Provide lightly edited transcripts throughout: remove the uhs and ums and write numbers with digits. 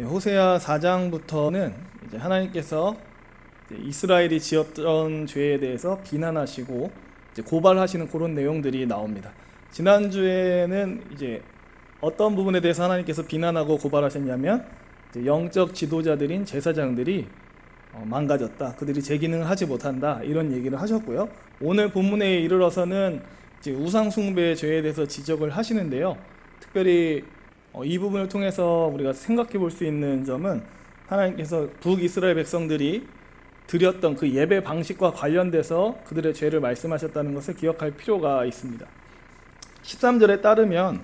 호세아 4장부터는 이제 하나님께서 이스라엘이 지었던 죄에 대해서 비난하시고 이제 고발하시는 그런 내용들이 나옵니다. 지난주에는 이제 어떤 부분에 대해서 하나님께서 비난하고 고발하셨냐면 이제 영적 지도자들인 제사장들이 망가졌다. 그들이 제 기능을 하지 못한다. 이런 얘기를 하셨고요. 오늘 본문에 이르러서는 이제 우상 숭배의 죄에 대해서 지적을 하시는데요. 특별히 이 부분을 통해서 우리가 생각해 볼 수 있는 점은 하나님께서 북이스라엘 백성들이 드렸던 그 예배 방식과 관련돼서 그들의 죄를 말씀하셨다는 것을 기억할 필요가 있습니다. 13절에 따르면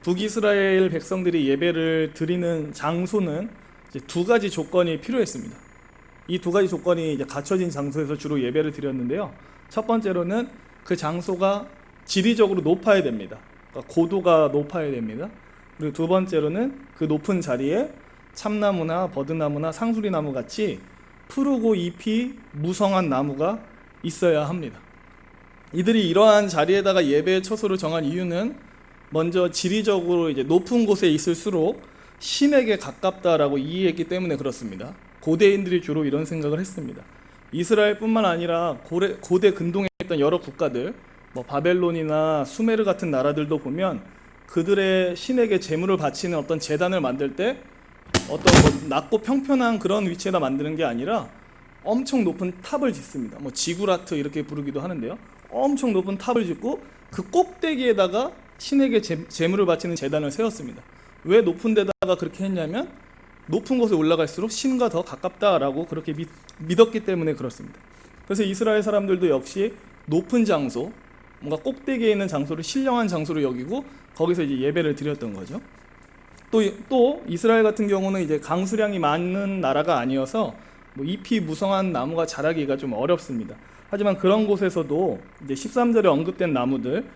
북이스라엘 백성들이 예배를 드리는 장소는 이제 두 가지 조건이 필요했습니다. 이 두 가지 조건이 이제 갖춰진 장소에서 주로 예배를 드렸는데요. 첫 번째로는 그 장소가 지리적으로 높아야 됩니다. 그러니까 고도가 높아야 됩니다. 그리고 두 번째로는 그 높은 자리에 참나무나 버드나무나 상수리나무 같이 푸르고 잎이 무성한 나무가 있어야 합니다. 이들이 이러한 자리에다가 예배의 처소를 정한 이유는 먼저 지리적으로 이제 높은 곳에 있을수록 신에게 가깝다라고 이해했기 때문에 그렇습니다. 고대인들이 주로 이런 생각을 했습니다. 이스라엘뿐만 아니라 고대 근동에 있던 여러 국가들, 바벨론이나 수메르 같은 나라들도 보면 그들의 신에게 제물을 바치는 어떤 제단을 만들 때 어떤 낮고 평평한 그런 위치에다 만드는 게 아니라 엄청 높은 탑을 짓습니다. 지구라트 이렇게 부르기도 하는데요. 엄청 높은 탑을 짓고 그 꼭대기에다가 신에게 제물을 바치는 제단을 세웠습니다. 왜 높은 데다가 그렇게 했냐면 높은 곳에 올라갈수록 신과 더 가깝다라고 그렇게 믿었기 때문에 그렇습니다. 그래서 이스라엘 사람들도 역시 높은 장소, 뭔가 꼭대기에 있는 장소를 신령한 장소로 여기고 거기서 이제 예배를 드렸던 거죠. 또 이스라엘 같은 경우는 이제 강수량이 많은 나라가 아니어서 잎이 무성한 나무가 자라기가 좀 어렵습니다. 하지만 그런 곳에서도 이제 13절에 언급된 나무들,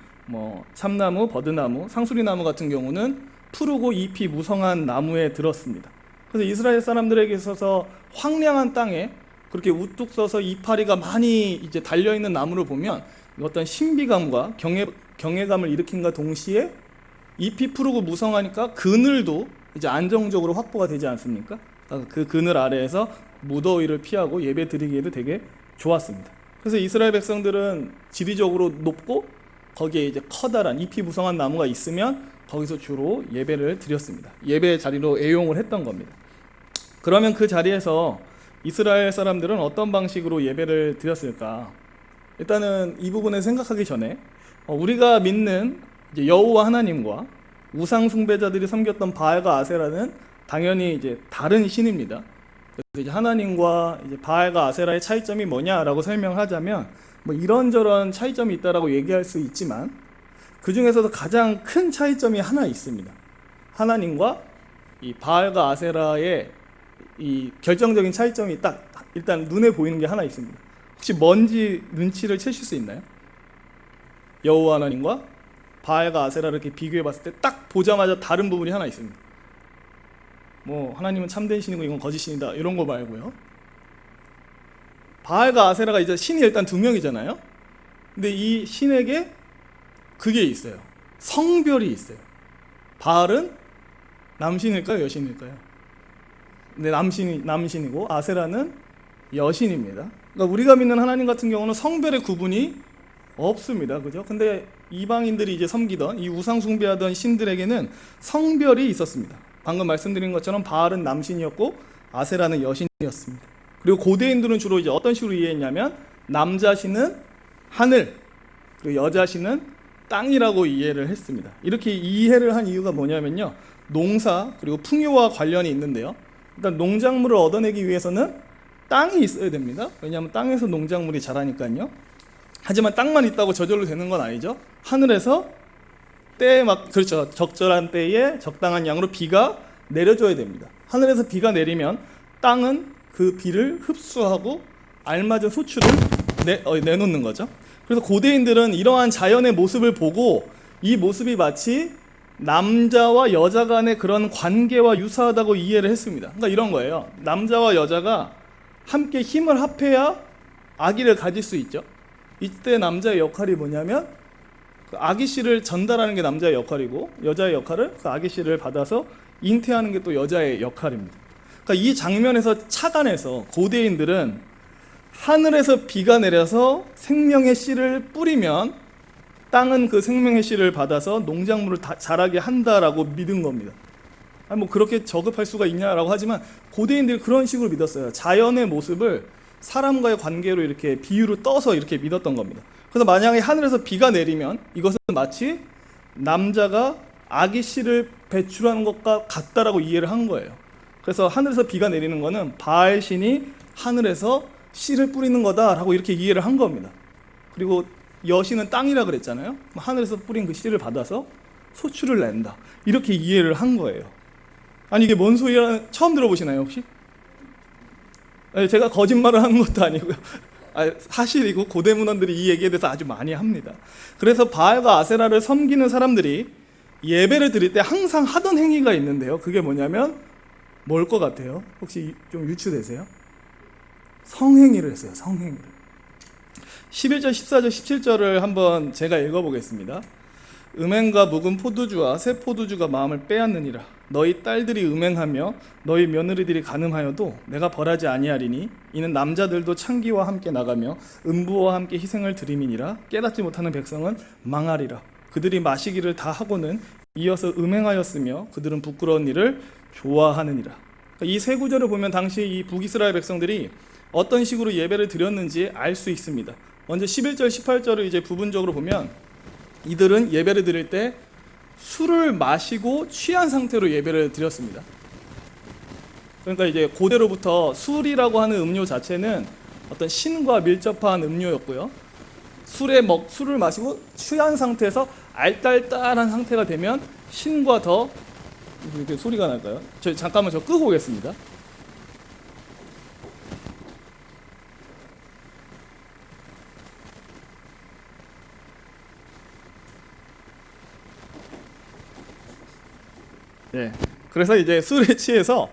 참나무, 버드나무, 상수리나무 같은 경우는 푸르고 잎이 무성한 나무에 들었습니다. 그래서 이스라엘 사람들에게 있어서 황량한 땅에 그렇게 우뚝 서서 이파리가 많이 이제 달려 있는 나무를 보면 어떤 신비감과 경외감을 일으킨과 동시에 잎이 푸르고 무성하니까 그늘도 이제 안정적으로 확보가 되지 않습니까? 그 그늘 아래에서 무더위를 피하고 예배 드리기에도 되게 좋았습니다. 그래서 이스라엘 백성들은 지리적으로 높고 거기에 이제 커다란 잎이 무성한 나무가 있으면 거기서 주로 예배를 드렸습니다. 예배 자리로 애용을 했던 겁니다. 그러면 그 자리에서 이스라엘 사람들은 어떤 방식으로 예배를 드렸을까? 일단은 이 부분을 생각하기 전에 우리가 믿는 이제 여호와 하나님과 우상 숭배자들이 섬겼던 바알과 아세라는 당연히 이제 다른 신입니다. 그래서 이제 하나님과 이제 바알과 아세라의 차이점이 뭐냐라고 설명하자면 이런저런 차이점이 있다라고 얘기할 수 있지만 그 중에서도 가장 큰 차이점이 하나 있습니다. 하나님과 이 바알과 아세라의 이 결정적인 차이점이 딱 일단 눈에 보이는 게 하나 있습니다. 혹시 뭔지 눈치를 채실 수 있나요? 여호와 하나님과 바알과 아세라를 이렇게 비교해 봤을 때 딱 보자마자 다른 부분이 하나 있습니다. 하나님은 참된 신이고 이건 거짓 신이다 이런 거 말고요. 바알과 아세라가 이제 신이 일단 두 명이잖아요. 근데 이 신에게 그게 있어요. 성별이 있어요. 바알은 남신일까요, 여신일까요? 네, 남신이고 아세라는 여신입니다. 그러니까 우리가 믿는 하나님 같은 경우는 성별의 구분이 없습니다. 그죠? 근데 이방인들이 이제 섬기던 이 우상 숭배하던 신들에게는 성별이 있었습니다. 방금 말씀드린 것처럼 바알은 남신이었고 아세라는 여신이었습니다. 그리고 고대인들은 주로 이제 어떤 식으로 이해했냐면 남자 신은 하늘, 그리고 여자 신은 땅이라고 이해를 했습니다. 이렇게 이해를 한 이유가 뭐냐면요. 농사 그리고 풍요와 관련이 있는데요. 일단 농작물을 얻어내기 위해서는 땅이 있어야 됩니다. 왜냐하면 땅에서 농작물이 자라니까요. 하지만 땅만 있다고 저절로 되는 건 아니죠. 하늘에서 그렇죠. 적절한 때에 적당한 양으로 비가 내려줘야 됩니다. 하늘에서 비가 내리면 땅은 그 비를 흡수하고 알맞은 소출을 내놓는 거죠. 그래서 고대인들은 이러한 자연의 모습을 보고 이 모습이 마치 남자와 여자 간의 그런 관계와 유사하다고 이해를 했습니다. 그러니까 이런 거예요. 남자와 여자가 함께 힘을 합해야 아기를 가질 수 있죠. 이때 남자의 역할이 뭐냐면 그 아기 씨를 전달하는 게 남자의 역할이고 여자의 역할은 그 아기 씨를 받아서 잉태하는 게 또 여자의 역할입니다. 그러니까 이 장면에서 착안해서 고대인들은 하늘에서 비가 내려서 생명의 씨를 뿌리면 땅은 그 생명의 씨를 받아서 농작물을 자라게 한다라고 믿은 겁니다. 뭐 그렇게 저급할 수가 있냐라고 하지만 고대인들이 그런 식으로 믿었어요. 자연의 모습을 사람과의 관계로 이렇게 비유로 떠서 이렇게 믿었던 겁니다. 그래서 만약에 하늘에서 비가 내리면 이것은 마치 남자가 아기 씨를 배출하는 것과 같다라고 이해를 한 거예요. 그래서 하늘에서 비가 내리는 거는 바알 신이 하늘에서 씨를 뿌리는 거다라고 이렇게 이해를 한 겁니다. 그리고 여신은 땅이라 그랬잖아요. 하늘에서 뿌린 그 씨를 받아서 소출을 낸다, 이렇게 이해를 한 거예요. 아니 이게 뭔 소리야? 처음 들어보시나요 혹시? 아니, 제가 거짓말을 하는 것도 아니고요. 사실이고 고대 문헌들이 이 얘기에 대해서 아주 많이 합니다. 그래서 바알과 아세라를 섬기는 사람들이 예배를 드릴 때 항상 하던 행위가 있는데요. 그게 뭐냐면 뭘 것 같아요? 혹시 좀 유추되세요? 성행위를 했어요. 성행위를. 11절, 14절, 17절을 한번 제가 읽어보겠습니다. 음행과 묵은 포도주와 새 포도주가 마음을 빼앗느니라. 너희 딸들이 음행하며 너희 며느리들이 간음하여도 내가 벌하지 아니하리니 이는 남자들도 창기와 함께 나가며 음부와 함께 희생을 드림이니라. 깨닫지 못하는 백성은 망하리라. 그들이 마시기를 다 하고는 이어서 음행하였으며 그들은 부끄러운 일을 좋아하느니라. 이 세 구절을 보면 당시 이 북이스라엘 백성들이 어떤 식으로 예배를 드렸는지 알 수 있습니다. 먼저 11절, 18절을 이제 부분적으로 보면 이들은 예배를 드릴 때 술을 마시고 취한 상태로 예배를 드렸습니다. 그러니까 이제 고대로부터 술이라고 하는 음료 자체는 어떤 신과 밀접한 음료였고요. 술을 마시고 취한 상태에서 알딸딸한 상태가 되면 신과 더 이렇게 소리가 날까요? 잠깐만 저 끄고 오겠습니다. 네. 그래서 이제 술에 취해서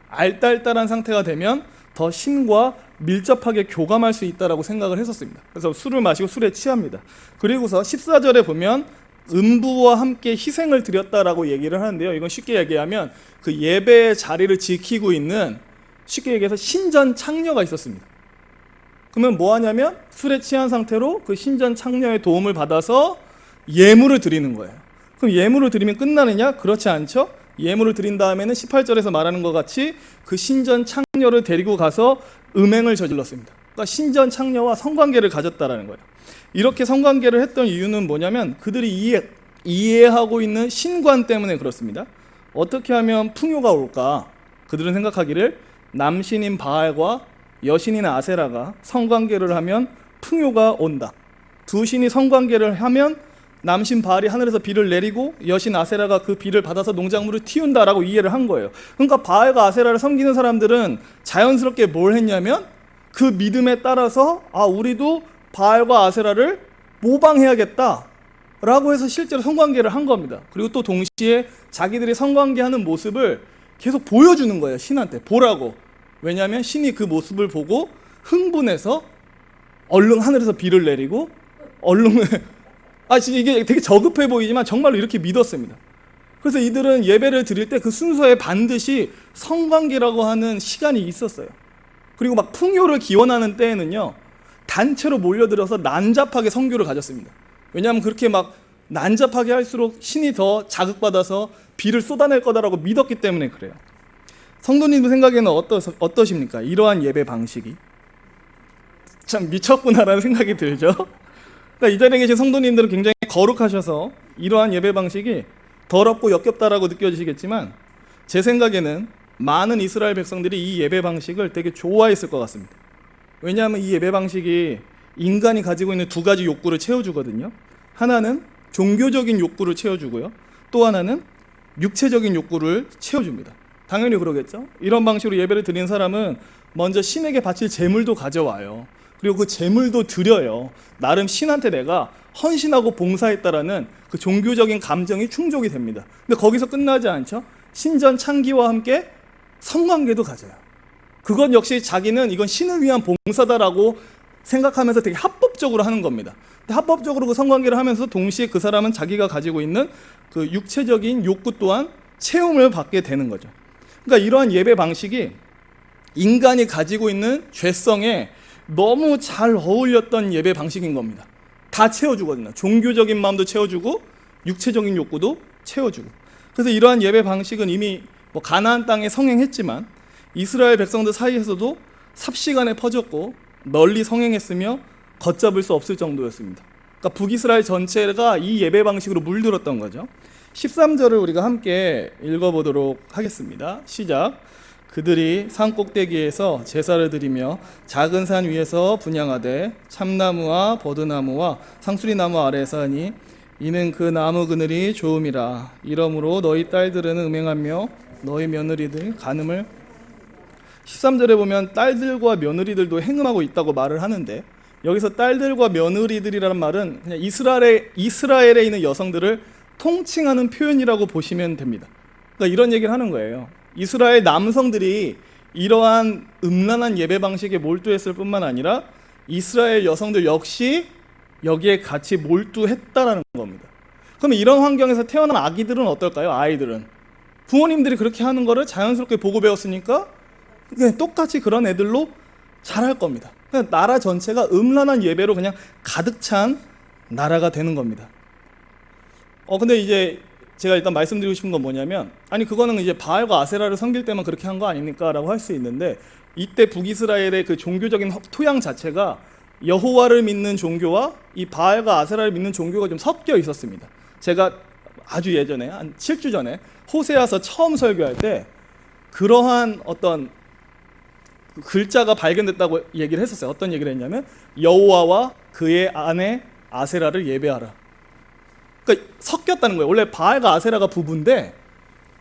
알딸딸한 상태가 되면 더 신과 밀접하게 교감할 수 있다라고 생각을 했었습니다. 그래서 술을 마시고 술에 취합니다. 그리고서 14절에 보면 음부와 함께 희생을 드렸다라고 얘기를 하는데요. 이건 쉽게 얘기하면 그 예배의 자리를 지키고 있는, 쉽게 얘기해서 신전 창녀가 있었습니다. 그러면 뭐 하냐면 술에 취한 상태로 그 신전 창녀의 도움을 받아서 예물을 드리는 거예요. 그럼 예물을 드리면 끝나느냐? 그렇지 않죠? 예물을 드린 다음에는 18절에서 말하는 것 같이 그 신전 창녀를 데리고 가서 음행을 저질렀습니다. 그러니까 신전 창녀와 성관계를 가졌다라는 거예요. 이렇게 성관계를 했던 이유는 뭐냐면 그들이 이해하고 있는 신관 때문에 그렇습니다. 어떻게 하면 풍요가 올까? 그들은 생각하기를 남신인 바알과 여신인 아세라가 성관계를 하면 풍요가 온다. 두 신이 성관계를 하면 남신 바알이 하늘에서 비를 내리고 여신 아세라가 그 비를 받아서 농작물을 틔운다라고 이해를 한 거예요. 그러니까 바알과 아세라를 섬기는 사람들은 자연스럽게 뭘 했냐면 그 믿음에 따라서 우리도 바알과 아세라를 모방해야겠다라고 해서 실제로 성관계를 한 겁니다. 그리고 또 동시에 자기들이 성관계하는 모습을 계속 보여주는 거예요. 신한테 보라고. 왜냐하면 신이 그 모습을 보고 흥분해서 얼른 하늘에서 비를 내리고 얼른 이게 되게 저급해 보이지만 정말로 이렇게 믿었습니다. 그래서 이들은 예배를 드릴 때 그 순서에 반드시 성관계라고 하는 시간이 있었어요. 그리고 막 풍요를 기원하는 때에는요, 단체로 몰려들어서 난잡하게 성교를 가졌습니다. 왜냐하면 그렇게 막 난잡하게 할수록 신이 더 자극받아서 비를 쏟아낼 거다라고 믿었기 때문에 그래요. 성도님들 생각에는 어떠십니까? 이러한 예배 방식이 참 미쳤구나라는 생각이 들죠. 그러니까 이 자리에 계신 성도님들은 굉장히 거룩하셔서 이러한 예배 방식이 더럽고 역겹다라고 느껴지시겠지만 제 생각에는 많은 이스라엘 백성들이 이 예배 방식을 되게 좋아했을 것 같습니다. 왜냐하면 이 예배 방식이 인간이 가지고 있는 두 가지 욕구를 채워주거든요. 하나는 종교적인 욕구를 채워주고요. 또 하나는 육체적인 욕구를 채워줍니다. 당연히 그러겠죠. 이런 방식으로 예배를 드리는 사람은 먼저 신에게 바칠 제물도 가져와요. 그리고 그 제물도 드려요. 나름 신한테 내가 헌신하고 봉사했다라는 그 종교적인 감정이 충족이 됩니다. 근데 거기서 끝나지 않죠. 신전 창기와 함께 성관계도 가져요. 그건 역시 자기는 이건 신을 위한 봉사다라고 생각하면서 되게 합법적으로 하는 겁니다. 근데 합법적으로 그 성관계를 하면서 동시에 그 사람은 자기가 가지고 있는 그 육체적인 욕구 또한 체험을 받게 되는 거죠. 그러니까 이러한 예배 방식이 인간이 가지고 있는 죄성에 너무 잘 어울렸던 예배 방식인 겁니다. 다 채워주거든요. 종교적인 마음도 채워주고 육체적인 욕구도 채워주고. 그래서 이러한 예배 방식은 이미 가나안 땅에 성행했지만 이스라엘 백성들 사이에서도 삽시간에 퍼졌고 널리 성행했으며 걷잡을 수 없을 정도였습니다. 그러니까 북이스라엘 전체가 이 예배 방식으로 물들었던 거죠. 13절을 우리가 함께 읽어보도록 하겠습니다. 시작. 그들이 산 꼭대기에서 제사를 드리며 작은 산 위에서 분향하되 참나무와 버드나무와 상수리나무 아래에서 하니 이는 그 나무 그늘이 좋음이라. 이러므로 너희 딸들은 음행하며 너희 며느리들 간음을. 13절에 보면 딸들과 며느리들도 행음하고 있다고 말을 하는데, 여기서 딸들과 며느리들이라는 말은 그냥 이스라엘에 있는 여성들을 통칭하는 표현이라고 보시면 됩니다. 그러니까 이런 얘기를 하는 거예요. 이스라엘 남성들이 이러한 음란한 예배 방식에 몰두했을 뿐만 아니라 이스라엘 여성들 역시 여기에 같이 몰두했다라는 겁니다. 그러면 이런 환경에서 태어난 아기들은 어떨까요? 아이들은 부모님들이 그렇게 하는 거를 자연스럽게 보고 배웠으니까 그냥 똑같이 그런 애들로 자랄 겁니다. 그냥 나라 전체가 음란한 예배로 그냥 가득 찬 나라가 되는 겁니다. 근데 이제 제가 일단 말씀드리고 싶은 건 뭐냐면, 아니 그거는 이제 바알과 아세라를 섬길 때만 그렇게 한 거 아닙니까? 라고 할 수 있는데, 이때 북이스라엘의 그 종교적인 토양 자체가 여호와를 믿는 종교와 이 바알과 아세라를 믿는 종교가 좀 섞여 있었습니다. 제가 아주 예전에 한 7주 전에 호세아서 처음 설교할 때 그러한 어떤 글자가 발견됐다고 얘기를 했었어요. 어떤 얘기를 했냐면 여호와와 그의 아내 아세라를 예배하라. 그러니까 섞였다는 거예요. 원래 바알과 아세라가 부부인데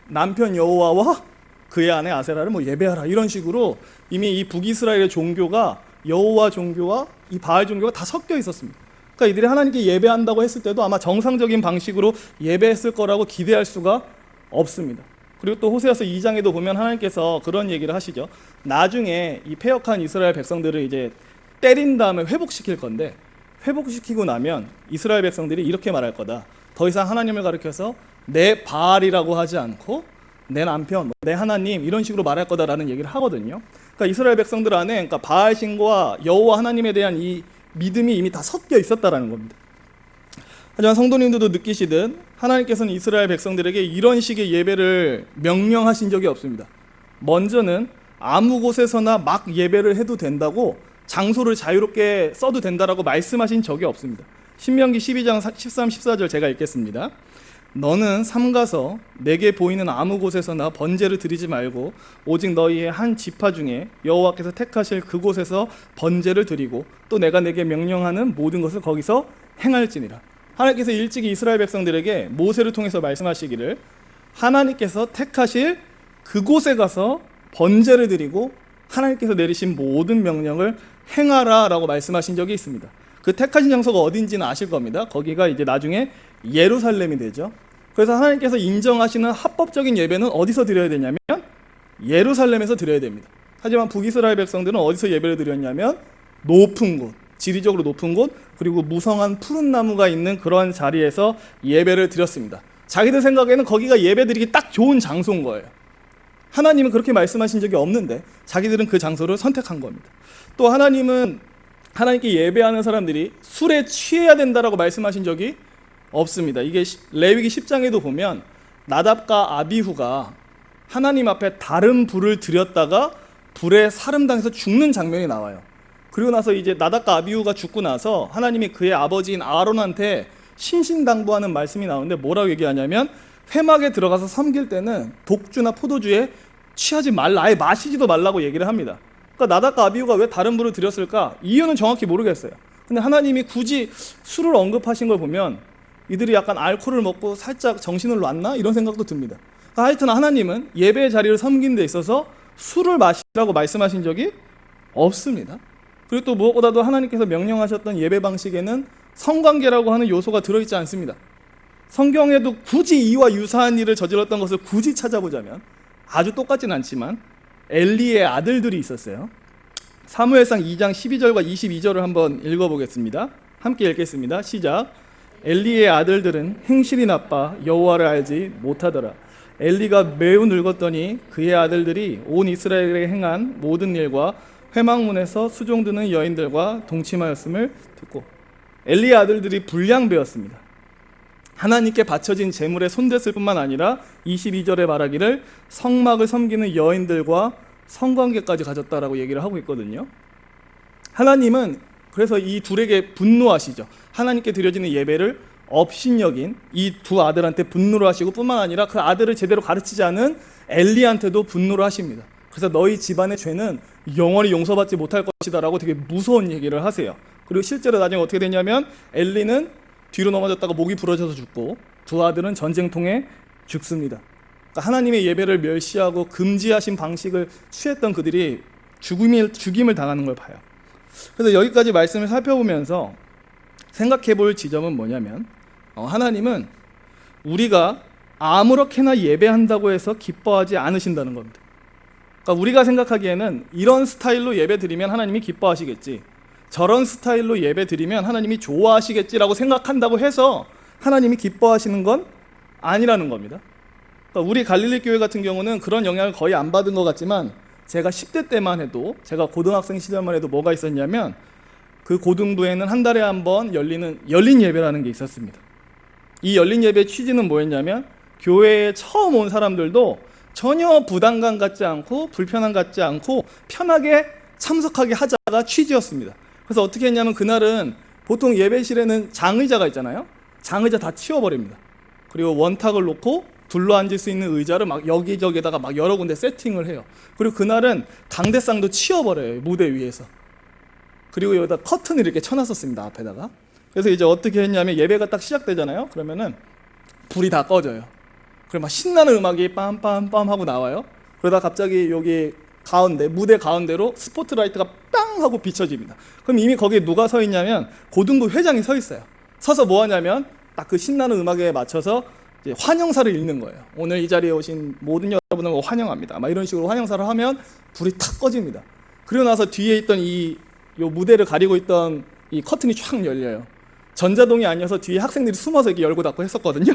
남편 여호와와 그의 아내 아세라를 예배하라, 이런 식으로 이미 이 북이스라엘의 종교가 여호와 종교와 이 바알 종교가 다 섞여 있었습니다. 그러니까 이들이 하나님께 예배한다고 했을 때도 아마 정상적인 방식으로 예배했을 거라고 기대할 수가 없습니다. 그리고 또 호세아서 2장에도 보면 하나님께서 그런 얘기를 하시죠. 나중에 이 패역한 이스라엘 백성들을 이제 때린 다음에 회복시킬 건데, 회복시키고 나면 이스라엘 백성들이 이렇게 말할 거다. 더 이상 하나님을 가리켜서 내 바알이라고 하지 않고 내 남편, 내 하나님, 이런 식으로 말할 거다라는 얘기를 하거든요. 그러니까 이스라엘 백성들 안에 그러니까 바알 신과 여호와 하나님에 대한 이 믿음이 이미 다 섞여 있었다라는 겁니다. 하지만 성도님들도 느끼시듯 하나님께서는 이스라엘 백성들에게 이런 식의 예배를 명령하신 적이 없습니다. 먼저는 아무 곳에서나 막 예배를 해도 된다고, 장소를 자유롭게 써도 된다라고 말씀하신 적이 없습니다. 신명기 12장 13, 14절 제가 읽겠습니다. 너는 삼가서 내게 보이는 아무 곳에서나 번제를 드리지 말고 오직 너희의 한 지파 중에 여호와께서 택하실 그곳에서 번제를 드리고 또 내가 내게 명령하는 모든 것을 거기서 행할지니라. 하나님께서 일찍이 이스라엘 백성들에게 모세를 통해서 말씀하시기를 하나님께서 택하실 그곳에 가서 번제를 드리고 하나님께서 내리신 모든 명령을 행하라 라고 말씀하신 적이 있습니다. 그 택하신 장소가 어딘지는 아실 겁니다. 거기가 이제 나중에 예루살렘이 되죠. 그래서 하나님께서 인정하시는 합법적인 예배는 어디서 드려야 되냐면 예루살렘에서 드려야 됩니다. 하지만 북이스라엘 백성들은 어디서 예배를 드렸냐면 높은 곳, 지리적으로 높은 곳, 그리고 무성한 푸른 나무가 있는 그런 자리에서 예배를 드렸습니다. 자기들 생각에는 거기가 예배드리기 딱 좋은 장소인 거예요. 하나님은 그렇게 말씀하신 적이 없는데 자기들은 그 장소를 선택한 겁니다. 또 하나님은 하나님께 예배하는 사람들이 술에 취해야 된다라고 말씀하신 적이 없습니다. 이게 레위기 10장에도 보면 나답과 아비후가 하나님 앞에 다른 불을 들였다가 불에 사름당해서 죽는 장면이 나와요. 그리고 나서 이제 나답과 아비후가 죽고 나서 하나님이 그의 아버지인 아론한테 신신당부하는 말씀이 나오는데 뭐라고 얘기하냐면 회막에 들어가서 섬길 때는 독주나 포도주에 취하지 말라, 아예 마시지도 말라고 얘기를 합니다. 그러니까 나답과 아비후가 왜 다른 불을 들였을까? 이유는 정확히 모르겠어요. 근데 하나님이 굳이 술을 언급하신 걸 보면 이들이 약간 알코올을 먹고 살짝 정신을 놨나? 이런 생각도 듭니다. 그러니까 하여튼 하나님은 예배의 자리를 섬기는 데 있어서 술을 마시라고 말씀하신 적이 없습니다. 그리고 또 무엇보다도 하나님께서 명령하셨던 예배 방식에는 성관계라고 하는 요소가 들어있지 않습니다. 성경에도 굳이 이와 유사한 일을 저질렀던 것을 굳이 찾아보자면 아주 똑같진 않지만 엘리의 아들들이 있었어요. 사무엘상 2장 12절과 22절을 한번 읽어보겠습니다. 함께 읽겠습니다. 시작. 엘리의 아들들은 행실이 나빠 여호와를 알지 못하더라. 엘리가 매우 늙었더니 그의 아들들이 온 이스라엘에 행한 모든 일과 회막문에서 수종드는 여인들과 동침하였음을 듣고, 엘리의 아들들이 불량배였습니다. 하나님께 바쳐진 제물에 손댔을 뿐만 아니라 22절에 말하기를 성막을 섬기는 여인들과 성관계까지 가졌다라고 얘기를 하고 있거든요. 하나님은 그래서 이 둘에게 분노하시죠. 하나님께 드려지는 예배를 업신여긴 이 두 아들한테 분노를 하시고, 뿐만 아니라 그 아들을 제대로 가르치지 않은 엘리한테도 분노를 하십니다. 그래서 너희 집안의 죄는 영원히 용서받지 못할 것이다 라고 되게 무서운 얘기를 하세요. 그리고 실제로 나중에 어떻게 되냐면 엘리는 뒤로 넘어졌다가 목이 부러져서 죽고, 두 아들은 전쟁통에 죽습니다. 그러니까 하나님의 예배를 멸시하고 금지하신 방식을 취했던 그들이 죽임을 당하는 걸 봐요. 그래서 여기까지 말씀을 살펴보면서 생각해 볼 지점은 뭐냐면, 하나님은 우리가 아무렇게나 예배한다고 해서 기뻐하지 않으신다는 겁니다. 그러니까 우리가 생각하기에는 이런 스타일로 예배 드리면 하나님이 기뻐하시겠지, 저런 스타일로 예배 드리면 하나님이 좋아하시겠지라고 생각한다고 해서 하나님이 기뻐하시는 건 아니라는 겁니다. 그러니까 우리 갈릴리 교회 같은 경우는 그런 영향을 거의 안 받은 것 같지만, 제가 10대 때만 해도, 제가 고등학생 시절만 해도 뭐가 있었냐면, 그 고등부에는 한 달에 한 번 열린 예배라는 게 있었습니다. 이 열린 예배의 취지는 뭐였냐면, 교회에 처음 온 사람들도 전혀 부담감 갖지 않고 불편함 갖지 않고 편하게 참석하게 하자가 취지였습니다. 그래서 어떻게 했냐면, 그날은 보통 예배실에는 장의자가 있잖아요. 장의자 다 치워버립니다. 그리고 원탁을 놓고 둘러앉을 수 있는 의자를 막 여기저기다가 막 여러 군데 세팅을 해요. 그리고 그날은 강대상도 치워버려요, 무대 위에서. 그리고 여기다 커튼을 이렇게 쳐놨었습니다, 앞에다가. 그래서 이제 어떻게 했냐면, 예배가 딱 시작되잖아요. 그러면은 불이 다 꺼져요. 그리고 막 신나는 음악이 빰빰빰 하고 나와요. 그러다 갑자기 여기 가운데, 무대 가운데로 스포트라이트가 빵 하고 비춰집니다. 그럼 이미 거기에 누가 서 있냐면 고등부 회장이 서 있어요. 서서 뭐 하냐면 딱 그 신나는 음악에 맞춰서 이제 환영사를 읽는 거예요. 오늘 이 자리에 오신 모든 여러분을 환영합니다, 막 이런 식으로 환영사를 하면 불이 탁 꺼집니다. 그리고 나서 뒤에 있던 요 무대를 가리고 있던 이 커튼이 쫙 열려요. 전자동이 아니어서 뒤에 학생들이 숨어서 이렇게 열고 닫고 했었거든요.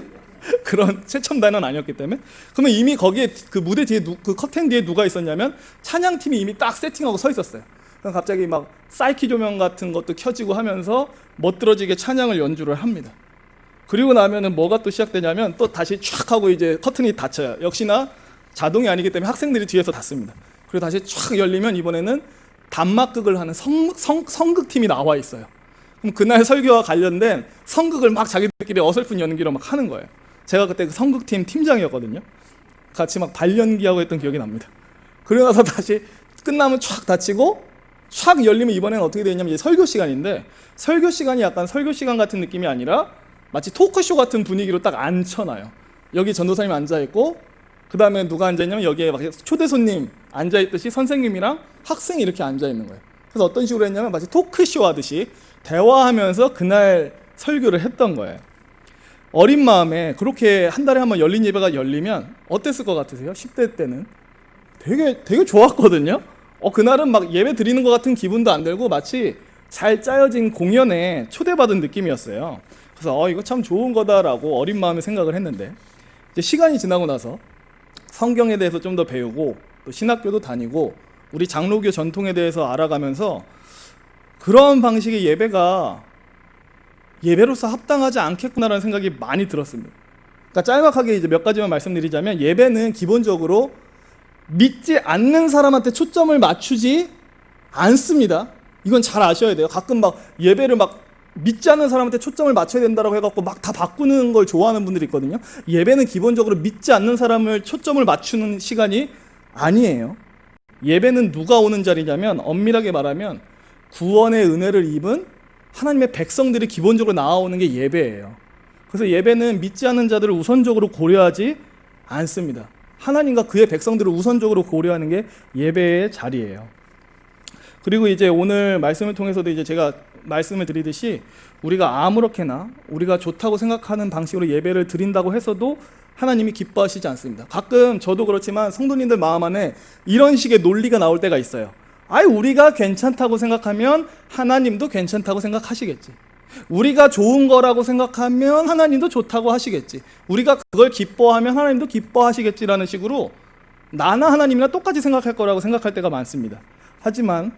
그런 최첨단은 아니었기 때문에. 그러면 이미 거기에 그 무대 뒤에 그 커튼 뒤에 누가 있었냐면 찬양팀이 이미 딱 세팅하고 서 있었어요. 그럼 갑자기 막 사이키 조명 같은 것도 켜지고 하면서 멋들어지게 찬양을 연주를 합니다. 그리고 나면은 뭐가 또 시작되냐면, 또 다시 촥 하고 이제 커튼이 닫혀요. 역시나 자동이 아니기 때문에 학생들이 뒤에서 닫습니다. 그리고 다시 촥 열리면 이번에는 단막극을 하는 성극팀이 나와 있어요. 그럼 그날 설교와 관련된 성극을 막 자기들끼리 어설픈 연기로 막 하는 거예요. 제가 그때 그 성극팀 팀장이었거든요. 같이 막 발연기하고 했던 기억이 납니다. 그러고 나서 다시 끝나면 촥 닫히고 촥 열리면 이번에는 어떻게 되냐면, 이제 설교 시간인데, 설교 시간이 약간 설교 시간 같은 느낌이 아니라 마치 토크쇼 같은 분위기로 딱 앉혀놔요. 여기 전도사님 앉아있고, 그 다음에 누가 앉아있냐면 여기에 막 초대 손님 앉아있듯이 선생님이랑 학생이 이렇게 앉아있는 거예요. 그래서 어떤 식으로 했냐면 마치 토크쇼 하듯이 대화하면서 그날 설교를 했던 거예요. 어린 마음에 그렇게 한 달에 한 번 열린 예배가 열리면 어땠을 것 같으세요? 10대 때는 되게 좋았거든요. 그날은 막 예배 드리는 것 같은 기분도 안 들고 마치 잘 짜여진 공연에 초대받은 느낌이었어요. 그래서 이거 참 좋은 거다라고 어린 마음에 생각을 했는데, 이제 시간이 지나고 나서 성경에 대해서 좀 더 배우고 또 신학교도 다니고 우리 장로교 전통에 대해서 알아가면서 그런 방식의 예배가 예배로서 합당하지 않겠구나라는 생각이 많이 들었습니다. 그러니까 짤막하게 이제 몇 가지만 말씀드리자면, 예배는 기본적으로 믿지 않는 사람한테 초점을 맞추지 않습니다. 이건 잘 아셔야 돼요. 가끔 막 예배를 막 믿지 않는 사람한테 초점을 맞춰야 된다고 해갖고 막 다 바꾸는 걸 좋아하는 분들이 있거든요. 예배는 기본적으로 믿지 않는 사람을 초점을 맞추는 시간이 아니에요. 예배는 누가 오는 자리냐면, 엄밀하게 말하면 구원의 은혜를 입은 하나님의 백성들이 기본적으로 나와오는 게 예배예요. 그래서 예배는 믿지 않는 자들을 우선적으로 고려하지 않습니다. 하나님과 그의 백성들을 우선적으로 고려하는 게 예배의 자리예요. 그리고 이제 오늘 말씀을 통해서도 이제 제가 말씀을 드리듯이, 우리가 아무렇게나 우리가 좋다고 생각하는 방식으로 예배를 드린다고 해서도 하나님이 기뻐하시지 않습니다. 가끔 저도 그렇지만 성도님들 마음 안에 이런 식의 논리가 나올 때가 있어요. 우리가 괜찮다고 생각하면 하나님도 괜찮다고 생각하시겠지. 우리가 좋은 거라고 생각하면 하나님도 좋다고 하시겠지. 우리가 그걸 기뻐하면 하나님도 기뻐하시겠지라는 식으로 나나 하나님이나 똑같이 생각할 거라고 생각할 때가 많습니다. 하지만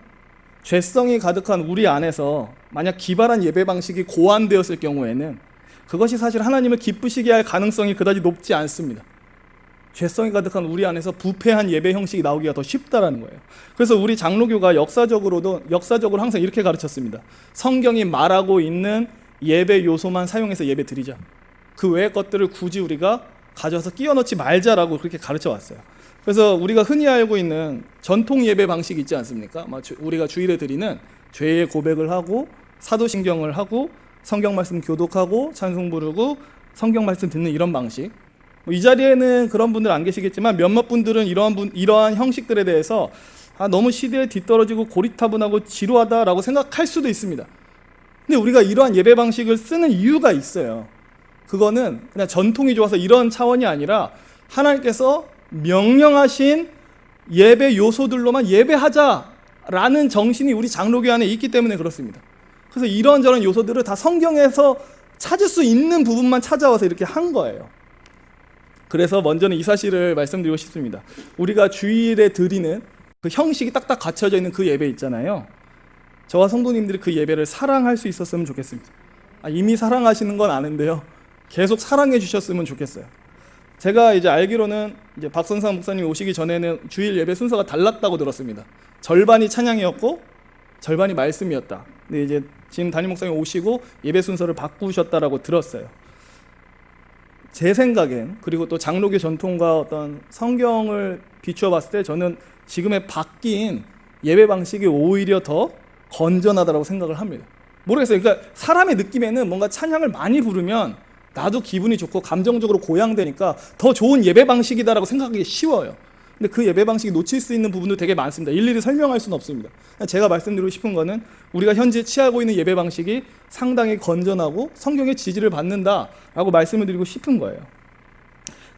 죄성이 가득한 우리 안에서 만약 기발한 예배 방식이 고안되었을 경우에는 그것이 사실 하나님을 기쁘시게 할 가능성이 그다지 높지 않습니다. 죄성이 가득한 우리 안에서 부패한 예배 형식이 나오기가 더 쉽다라는 거예요. 그래서 우리 장로교가 역사적으로 항상 이렇게 가르쳤습니다. 성경이 말하고 있는 예배 요소만 사용해서 예배 드리자. 그 외의 것들을 굳이 우리가 가져와서 끼워 넣지 말자라고 그렇게 가르쳐 왔어요. 그래서 우리가 흔히 알고 있는 전통 예배 방식이 있지 않습니까? 우리가 주일에 드리는 죄의 고백을 하고 사도신경을 하고 성경 말씀 교독하고 찬송 부르고 성경 말씀 듣는 이런 방식. 이 자리에는 그런 분들 안 계시겠지만 몇몇 분들은 이러한 형식들에 대해서 너무 시대에 뒤떨어지고 고리타분하고 지루하다라고 생각할 수도 있습니다. 근데 우리가 이러한 예배 방식을 쓰는 이유가 있어요. 그거는 그냥 전통이 좋아서 이런 차원이 아니라 하나님께서 명령하신 예배 요소들로만 예배하자라는 정신이 우리 장로교 안에 있기 때문에 그렇습니다. 그래서 이런저런 요소들을 다 성경에서 찾을 수 있는 부분만 찾아와서 이렇게 한 거예요. 그래서 먼저는 이 사실을 말씀드리고 싶습니다. 우리가 주일에 드리는 그 형식이 딱딱 갖춰져 있는 그 예배 있잖아요. 저와 성도님들이 그 예배를 사랑할 수 있었으면 좋겠습니다. 이미 사랑하시는 건 아는데요. 계속 사랑해 주셨으면 좋겠어요. 제가 이제 알기로는 이제 박선상 목사님이 오시기 전에는 주일 예배 순서가 달랐다고 들었습니다. 절반이 찬양이었고 절반이 말씀이었다. 근데 이제 지금 담임 목사님 오시고 예배 순서를 바꾸셨다라고 들었어요. 제 생각엔, 그리고 또 장로교 전통과 어떤 성경을 비추어 봤을 때 저는 지금의 바뀐 예배 방식이 오히려 더 건전하다고 생각을 합니다. 모르겠어요. 그러니까 사람의 느낌에는 뭔가 찬양을 많이 부르면 나도 기분이 좋고 감정적으로 고양되니까 더 좋은 예배 방식이다라고 생각하기 쉬워요. 근데 그 예배 방식이 놓칠 수 있는 부분도 되게 많습니다. 일일이 설명할 수는 없습니다. 제가 말씀드리고 싶은 거는 우리가 현재 취하고 있는 예배 방식이 상당히 건전하고 성경의 지지를 받는다라고 말씀을 드리고 싶은 거예요.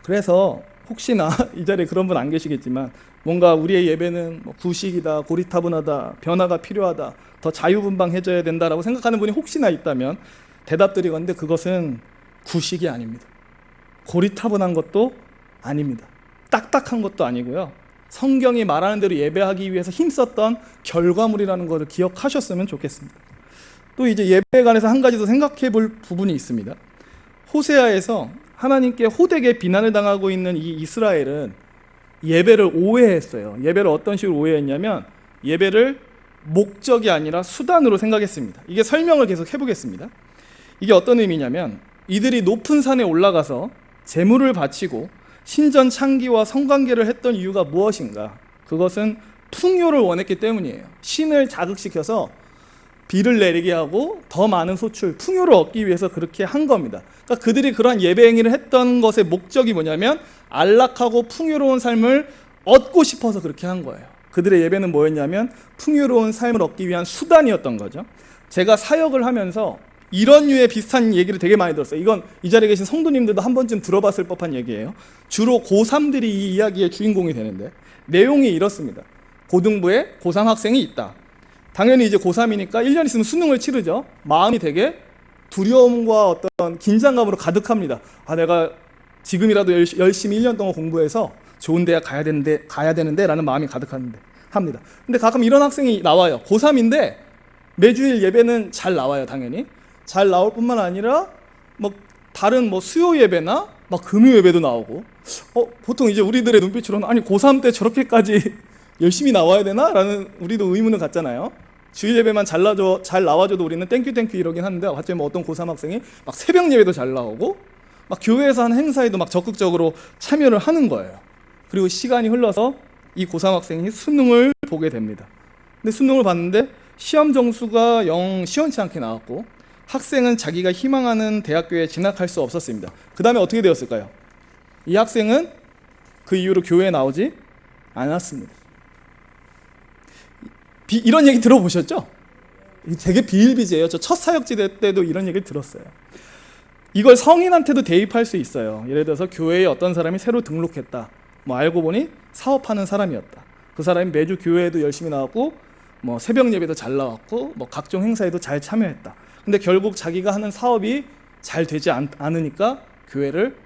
그래서 혹시나 이 자리에 그런 분 안 계시겠지만 뭔가 우리의 예배는 구식이다, 고리타분하다, 변화가 필요하다, 더 자유분방해져야 된다라고 생각하는 분이 혹시나 있다면 대답드리건데 그것은 구식이 아닙니다. 고리타분한 것도 아닙니다. 딱딱한 것도 아니고요. 성경이 말하는 대로 예배하기 위해서 힘썼던 결과물이라는 것을 기억하셨으면 좋겠습니다. 또 이제 예배에 관해서 한 가지 더 생각해 볼 부분이 있습니다. 호세아에서 하나님께 호되게 비난을 당하고 있는 이 이스라엘은 예배를 오해했어요. 예배를 어떤 식으로 오해했냐면 예배를 목적이 아니라 수단으로 생각했습니다. 이게 설명을 계속 해보겠습니다. 이게 어떤 의미냐면 이들이 높은 산에 올라가서 제물을 바치고 신전 창기와 성관계를 했던 이유가 무엇인가? 그것은 풍요를 원했기 때문이에요. 신을 자극시켜서 비를 내리게 하고 더 많은 소출, 풍요를 얻기 위해서 그렇게 한 겁니다. 그러니까 그들이 그러한 예배 행위를 했던 것의 목적이 뭐냐면 안락하고 풍요로운 삶을 얻고 싶어서 그렇게 한 거예요. 그들의 예배는 뭐였냐면 풍요로운 삶을 얻기 위한 수단이었던 거죠. 제가 사역을 하면서 이런 류의 비슷한 얘기를 되게 많이 들었어요. 이건 이 자리에 계신 성도님들도 한 번쯤 들어봤을 법한 얘기예요. 주로 고3들이 이 이야기의 주인공이 되는데 내용이 이렇습니다. 고등부에 고3 학생이 있다. 당연히 이제 고3이니까 1년 있으면 수능을 치르죠. 마음이 되게 두려움과 어떤 긴장감으로 가득합니다. 내가 지금이라도 열심히 1년 동안 공부해서 좋은 대학 가야 되는데 라는 마음이 가득합니다. 근데 가끔 이런 학생이 나와요. 고3인데 매주일 예배는 잘 나와요. 당연히 잘 나올 뿐만 아니라 다른 수요 예배나 금요 예배도 나오고 보통 이제 우리들의 눈빛으로는 아니 고3 때 저렇게까지 열심히 나와야 되나? 라는 우리도 의문을 갖잖아요. 주일 예배만 잘 나와줘도 우리는 땡큐 이러긴 하는데 갑자기 어떤 고3 학생이 새벽 예배도 잘 나오고 교회에서 하는 행사에도 적극적으로 참여를 하는 거예요. 그리고 시간이 흘러서 이 고3 학생이 수능을 보게 됩니다. 근데 수능을 봤는데 시험 점수가 영 시원치 않게 나왔고 학생은 자기가 희망하는 대학교에 진학할 수 없었습니다. 그 다음에 어떻게 되었을까요? 이 학생은 그 이후로 교회에 나오지 않았습니다. 이런 얘기 들어보셨죠? 되게 비일비재해요. 저 첫 사역지대 때도 이런 얘기를 들었어요. 이걸 성인한테도 대입할 수 있어요. 예를 들어서 교회에 어떤 사람이 새로 등록했다. 알고 보니 사업하는 사람이었다. 그 사람이 매주 교회에도 열심히 나왔고 새벽 예배도 잘 나왔고 각종 행사에도 잘 참여했다. 근데 결국 자기가 하는 사업이 잘 되지 않으니까 교회를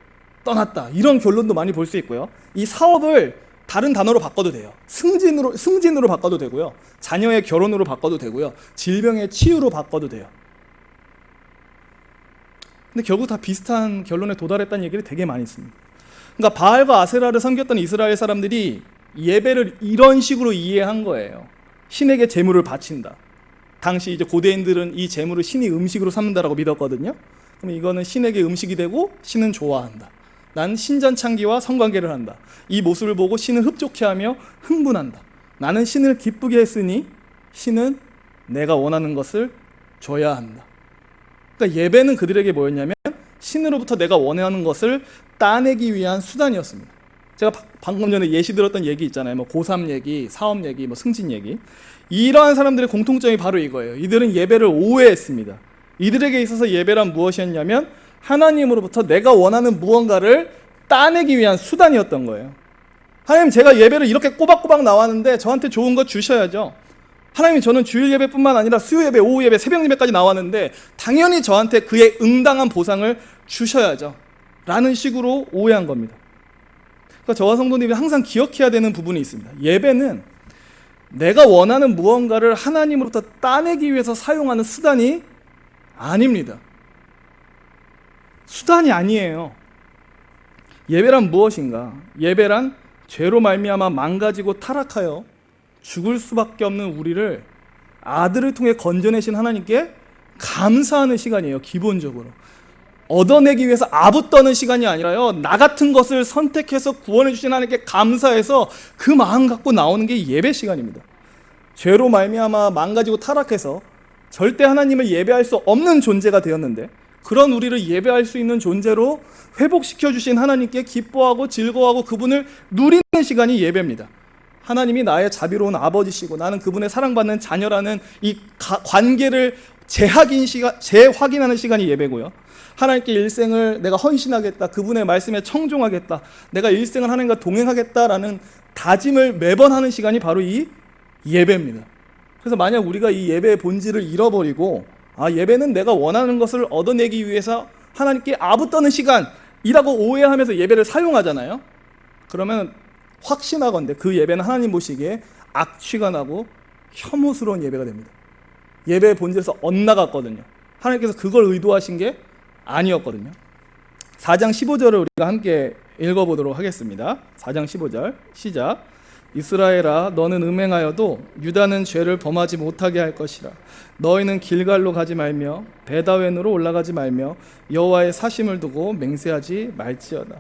떠났다. 이런 결론도 많이 볼 수 있고요. 이 사업을 다른 단어로 바꿔도 돼요. 승진으로 바꿔도 되고요. 자녀의 결혼으로 바꿔도 되고요. 질병의 치유로 바꿔도 돼요. 근데 결국 다 비슷한 결론에 도달했다는 얘기를 되게 많이 있습니다. 그러니까 바알과 아세라를 섬겼던 이스라엘 사람들이 예배를 이런 식으로 이해한 거예요. 신에게 제물을 바친다. 당시 이제 고대인들은 이 제물을 신이 음식으로 삼는다라고 믿었거든요. 그럼 이거는 신에게 음식이 되고 신은 좋아한다. 난 신전창기와 성관계를 한다. 이 모습을 보고 신을 흡족해하며 흥분한다. 나는 신을 기쁘게 했으니 신은 내가 원하는 것을 줘야 한다. 그러니까 예배는 그들에게 뭐였냐면 신으로부터 내가 원하는 것을 따내기 위한 수단이었습니다. 제가 방금 전에 예시 들었던 얘기 있잖아요. 뭐 고3 얘기, 사업 얘기, 뭐 승진 얘기. 이러한 사람들의 공통점이 바로 이거예요. 이들은 예배를 오해했습니다. 이들에게 있어서 예배란 무엇이었냐면 하나님으로부터 내가 원하는 무언가를 따내기 위한 수단이었던 거예요. 하나님, 제가 예배를 이렇게 꼬박꼬박 나왔는데 저한테 좋은 거 주셔야죠. 하나님, 저는 주일 예배뿐만 아니라 수요 예배, 오후 예배, 새벽 예배까지 나왔는데 당연히 저한테 그에 응당한 보상을 주셔야죠. 라는 식으로 오해한 겁니다. 그러니까 저와 성도님이 항상 기억해야 되는 부분이 있습니다. 예배는 내가 원하는 무언가를 하나님으로부터 따내기 위해서 사용하는 수단이 아닙니다. 수단이 아니에요. 예배란 무엇인가? 예배란 죄로 말미암아 망가지고 타락하여 죽을 수밖에 없는 우리를 아들을 통해 건져내신 하나님께 감사하는 시간이에요. 기본적으로 얻어내기 위해서 아부떠는 시간이 아니라요, 나 같은 것을 선택해서 구원해 주신 하나님께 감사해서 그 마음 갖고 나오는 게 예배 시간입니다. 죄로 말미암아 망가지고 타락해서 절대 하나님을 예배할 수 없는 존재가 되었는데 그런 우리를 예배할 수 있는 존재로 회복시켜 주신 하나님께 기뻐하고 즐거워하고 그분을 누리는 시간이 예배입니다. 하나님이 나의 자비로운 아버지시고 나는 그분의 사랑받는 자녀라는 이 관계를 재확인하는 시간이 예배고요. 하나님께 일생을 내가 헌신하겠다, 그분의 말씀에 청종하겠다, 내가 일생을 하나님과 동행하겠다라는 다짐을 매번 하는 시간이 바로 이 예배입니다. 그래서 만약 우리가 이 예배의 본질을 잃어버리고 예배는 내가 원하는 것을 얻어내기 위해서 하나님께 아부떠는 시간이라고 오해하면서 예배를 사용하잖아요. 그러면 확신하건대 그 예배는 하나님 보시기에 악취가 나고 혐오스러운 예배가 됩니다. 예배의 본질에서 엇나갔거든요. 하나님께서 그걸 의도하신 게 아니었거든요. 4장 15절을 우리가 함께 읽어보도록 하겠습니다. 4장 15절 시작. 이스라엘아, 너는 음행하여도 유다는 죄를 범하지 못하게 할 것이라. 너희는 길갈로 가지 말며 베다웬으로 올라가지 말며 여호와의 사심을 두고 맹세하지 말지어다.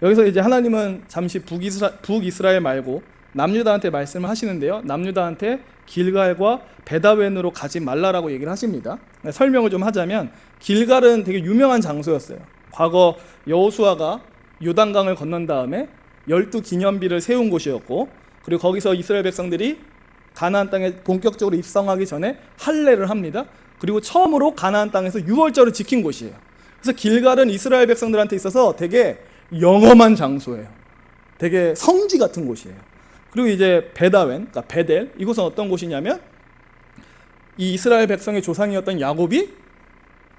여기서 이제 하나님은 잠시 북이스라엘 말고 남유다한테 말씀을 하시는데요, 남유다한테 길갈과 베다웬으로 가지 말라라고 얘기를 하십니다. 설명을 좀 하자면 길갈은 되게 유명한 장소였어요. 과거 여호수아가 요단강을 건넌 다음에 12기념비를 세운 곳이었고, 그리고 거기서 이스라엘 백성들이 가나안 땅에 본격적으로 입성하기 전에 할례를 합니다. 그리고 처음으로 가나안 땅에서 유월절을 지킨 곳이에요. 그래서 길갈은 이스라엘 백성들한테 있어서 되게 영험한 장소예요. 되게 성지 같은 곳이에요. 그리고 이제 베다웬, 그러니까 베델, 이곳은 어떤 곳이냐면 이 이스라엘 백성의 조상이었던 야곱이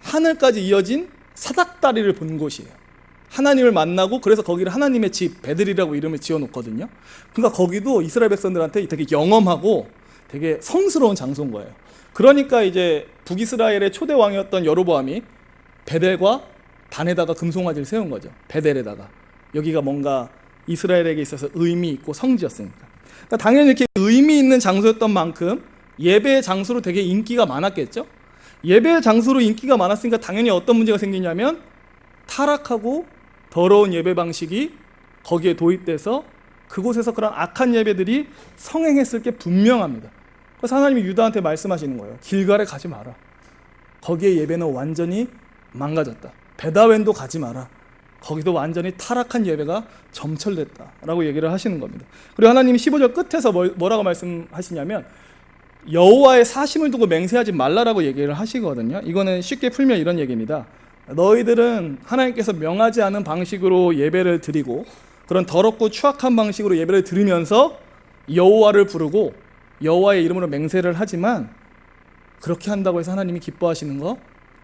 하늘까지 이어진 사닥다리를 본 곳이에요. 하나님을 만나고 그래서 거기를 하나님의 집 베들이라고 이름을 지어놓거든요. 그러니까 거기도 이스라엘 백성들한테 되게 영험하고 되게 성스러운 장소인 거예요. 그러니까 이제 북이스라엘의 초대 왕이었던 여로보암이 베델과 단에다가 금송아지를 세운 거죠. 베델에다가. 여기가 뭔가 이스라엘에게 있어서 의미 있고 성지였으니까. 그러니까 당연히 이렇게 의미 있는 장소였던 만큼 예배의 장소로 되게 인기가 많았겠죠. 예배의 장소로 인기가 많았으니까 당연히 어떤 문제가 생기냐면 타락하고 더러운 예배 방식이 거기에 도입돼서 그곳에서 그런 악한 예배들이 성행했을 게 분명합니다. 그래서 하나님이 유다한테 말씀하시는 거예요. 길갈에 가지 마라. 거기에 예배는 완전히 망가졌다. 베다웬도 가지 마라. 거기도 완전히 타락한 예배가 점철됐다라고 얘기를 하시는 겁니다. 그리고 하나님이 15절 끝에서 뭐라고 말씀하시냐면 여호와의 사심을 두고 맹세하지 말라라고 얘기를 하시거든요. 이거는 쉽게 풀면 이런 얘기입니다. 너희들은 하나님께서 명하지 않은 방식으로 예배를 드리고 그런 더럽고 추악한 방식으로 예배를 드리면서 여호와를 부르고 여호와의 이름으로 맹세를 하지만 그렇게 한다고 해서 하나님이 기뻐하시는 거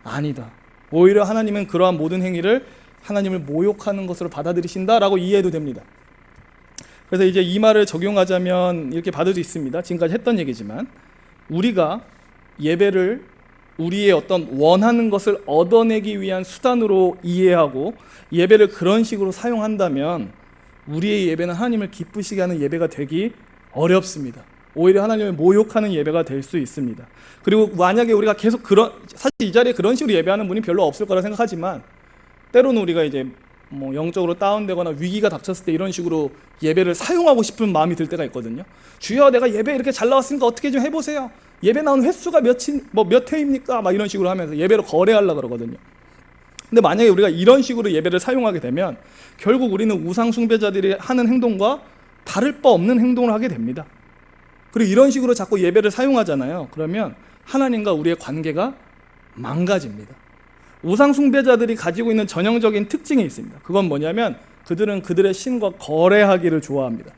아니다. 오히려 하나님은 그러한 모든 행위를 하나님을 모욕하는 것으로 받아들이신다라고 이해해도 됩니다. 그래서 이제 이 말을 적용하자면 이렇게 받을 수 있습니다. 지금까지 했던 얘기지만 우리가 예배를 우리의 어떤 원하는 것을 얻어내기 위한 수단으로 이해하고 예배를 그런 식으로 사용한다면 우리의 예배는 하나님을 기쁘시게 하는 예배가 되기 어렵습니다. 오히려 하나님을 모욕하는 예배가 될 수 있습니다. 그리고 만약에 우리가 계속 사실 이 자리에 그런 식으로 예배하는 분이 별로 없을 거라 생각하지만 때로는 우리가 이제 영적으로 다운되거나 위기가 닥쳤을 때 이런 식으로 예배를 사용하고 싶은 마음이 들 때가 있거든요. 주여, 내가 예배 이렇게 잘 나왔으니까 어떻게 좀 해보세요. 예배 나온 횟수가 몇 회입니까? 막 이런 식으로 하면서 예배로 거래하려고 그러거든요. 근데 만약에 우리가 이런 식으로 예배를 사용하게 되면 결국 우리는 우상 숭배자들이 하는 행동과 다를 바 없는 행동을 하게 됩니다. 그리고 이런 식으로 자꾸 예배를 사용하잖아요. 그러면 하나님과 우리의 관계가 망가집니다. 우상 숭배자들이 가지고 있는 전형적인 특징이 있습니다. 그건 뭐냐면 그들은 그들의 신과 거래하기를 좋아합니다.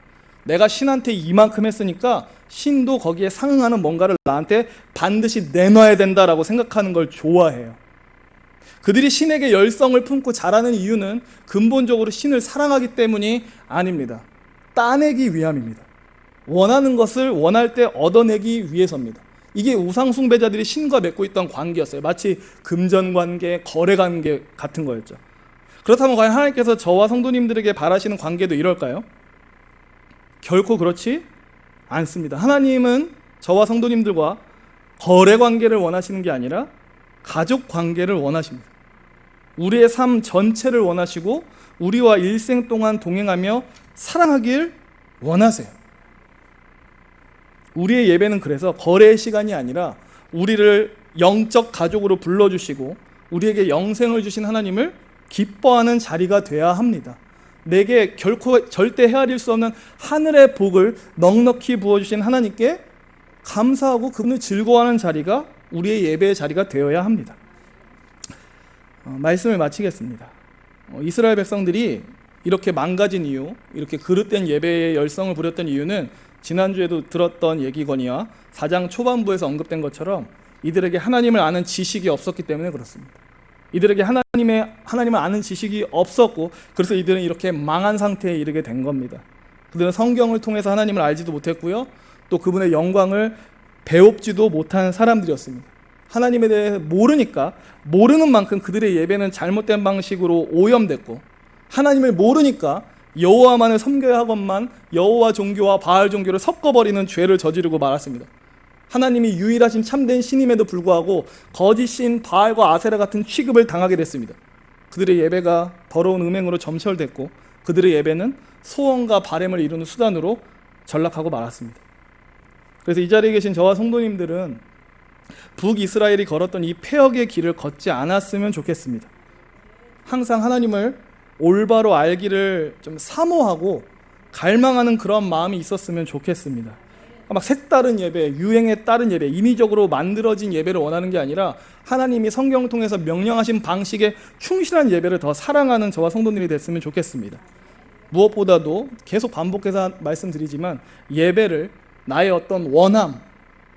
내가 신한테 이만큼 했으니까 신도 거기에 상응하는 뭔가를 나한테 반드시 내놔야 된다라고 생각하는 걸 좋아해요. 그들이 신에게 열성을 품고 자라는 이유는 근본적으로 신을 사랑하기 때문이 아닙니다. 따내기 위함입니다. 원하는 것을 원할 때 얻어내기 위해서입니다. 이게 우상 숭배자들이 신과 맺고 있던 관계였어요. 마치 금전 관계, 거래 관계 같은 거였죠. 그렇다면 과연 하나님께서 저와 성도님들에게 바라시는 관계도 이럴까요? 결코 그렇지 않습니다. 하나님은 저와 성도님들과 거래 관계를 원하시는 게 아니라 가족 관계를 원하십니다. 우리의 삶 전체를 원하시고 우리와 일생 동안 동행하며 사랑하길 원하세요. 우리의 예배는 그래서 거래의 시간이 아니라 우리를 영적 가족으로 불러주시고 우리에게 영생을 주신 하나님을 기뻐하는 자리가 돼야 합니다. 내게 결코 절대 헤아릴 수 없는 하늘의 복을 넉넉히 부어주신 하나님께 감사하고 그분을 즐거워하는 자리가 우리의 예배의 자리가 되어야 합니다. 말씀을 마치겠습니다. 이스라엘 백성들이 이렇게 망가진 이유, 이렇게 그릇된 예배의 열성을 부렸던 이유는 지난주에도 들었던 얘기거니와 4장 초반부에서 언급된 것처럼 이들에게 하나님을 아는 지식이 없었기 때문에 그렇습니다. 이들에게 하나님을 아는 지식이 없었고 그래서 이들은 이렇게 망한 상태에 이르게 된 겁니다. 그들은 성경을 통해서 하나님을 알지도 못했고요. 또 그분의 영광을 배웁지도 못한 사람들이었습니다. 하나님에 대해 모르니까 모르는 만큼 그들의 예배는 잘못된 방식으로 오염됐고 하나님을 모르니까 여호와만을 섬겨야 하건만 여호와 종교와 바알 종교를 섞어버리는 죄를 저지르고 말았습니다. 하나님이 유일하신 참된 신임에도 불구하고 거짓신 바알과 아세라 같은 취급을 당하게 됐습니다. 그들의 예배가 더러운 음행으로 점철됐고 그들의 예배는 소원과 바램을 이루는 수단으로 전락하고 말았습니다. 그래서 이 자리에 계신 저와 성도님들은 북이스라엘이 걸었던 이 폐역의 길을 걷지 않았으면 좋겠습니다. 항상 하나님을 올바로 알기를 좀 사모하고 갈망하는 그런 마음이 있었으면 좋겠습니다. 막 색다른 예배, 유행에 따른 예배, 인위적으로 만들어진 예배를 원하는 게 아니라 하나님이 성경을 통해서 명령하신 방식에 충실한 예배를 더 사랑하는 저와 성도님이 됐으면 좋겠습니다. 무엇보다도 계속 반복해서 말씀드리지만 예배를 나의 어떤 원함,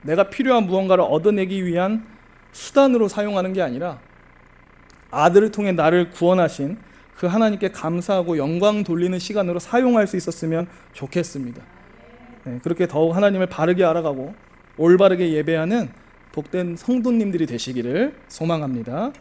내가 필요한 무언가를 얻어내기 위한 수단으로 사용하는 게 아니라 아들을 통해 나를 구원하신 그 하나님께 감사하고 영광 돌리는 시간으로 사용할 수 있었으면 좋겠습니다. 그렇게 더욱 하나님을 바르게 알아가고 올바르게 예배하는 복된 성도님들이 되시기를 소망합니다.